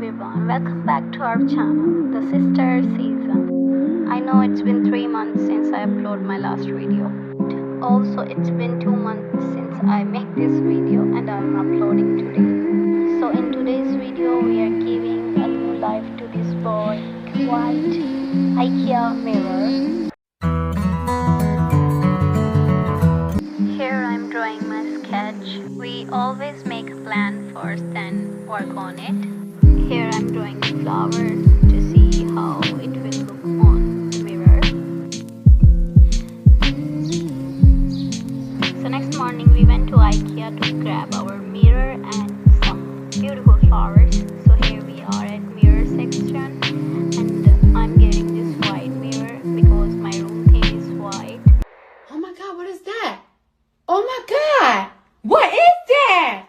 everyone, welcome back to our channel, the Sister Season. I know it's been 3 months since I uploaded my last video. Also, it's been 2 months since I make this video and I'm uploading today. So in today's video, we are giving a new life to this boy, white Ikea mirror. Here I'm drawing my sketch. We always make a plan first, then work on it. Here I'm drawing the flower to see how it will look on the mirror. So next morning we went to Ikea to grab our mirror and some beautiful flowers. So here we are at mirror section and I'm getting this white mirror because my room theme is white. Oh my god, what is that? Oh my god! What is that?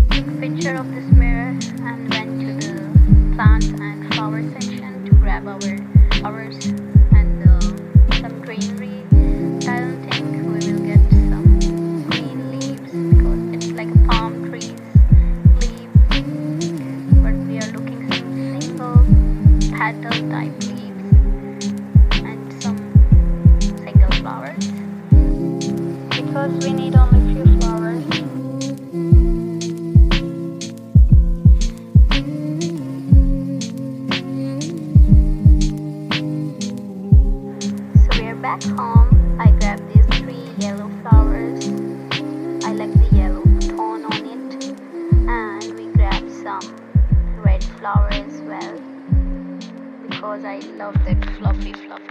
Took a picture of this mirror and went to the plants and flower section to grab our flowers and some greenery. I don't think we will get some green leaves because it's like a palm tree's leaf, but we are looking some single petal type leaves and some single flowers because we need only few flowers. So we are back home. I grabbed these 3 yellow flowers. I like the yellow tone on it, and we grabbed some red flower as well because I love that fluffy look.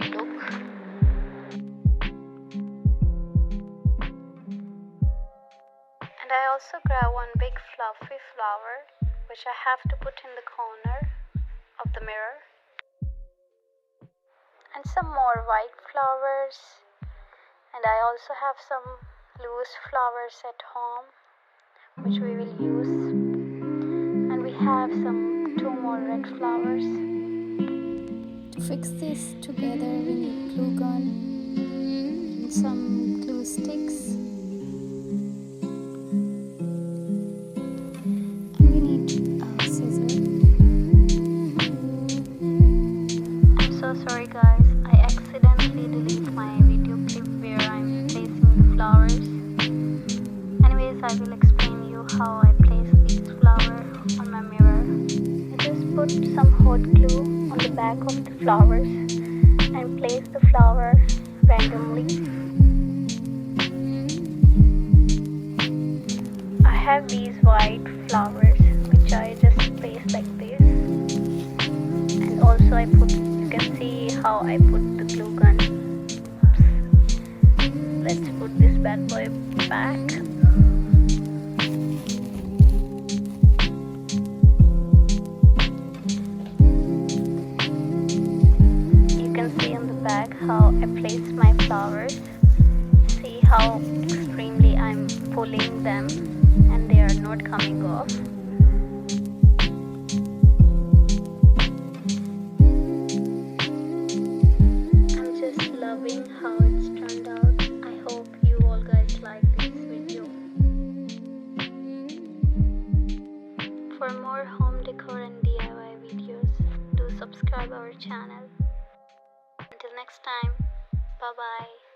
And I also grab one big fluffy flower which I have to put in the corner of the mirror, and some more white flowers, and I also have some loose flowers at home which we will use, and we have some 2 more red flowers. To fix this together we need glue gun and some glue sticks. Sorry guys, I accidentally deleted my video clip where I'm placing the flowers. Anyways, I will explain you how I place these flowers on my mirror. I just put some hot glue on the back of the flowers and place the flower randomly. I have these white flowers which I just place like this, and also I put, you can see how I put the glue gun. Oops. Let's put this bad boy back. You can see on the back how I place my flowers. See how extremely I'm pulling them and they are not coming off. Loving how it's turned out. I hope you all guys like this video. For more home decor and DIY videos, do subscribe our channel. Until next time, bye bye.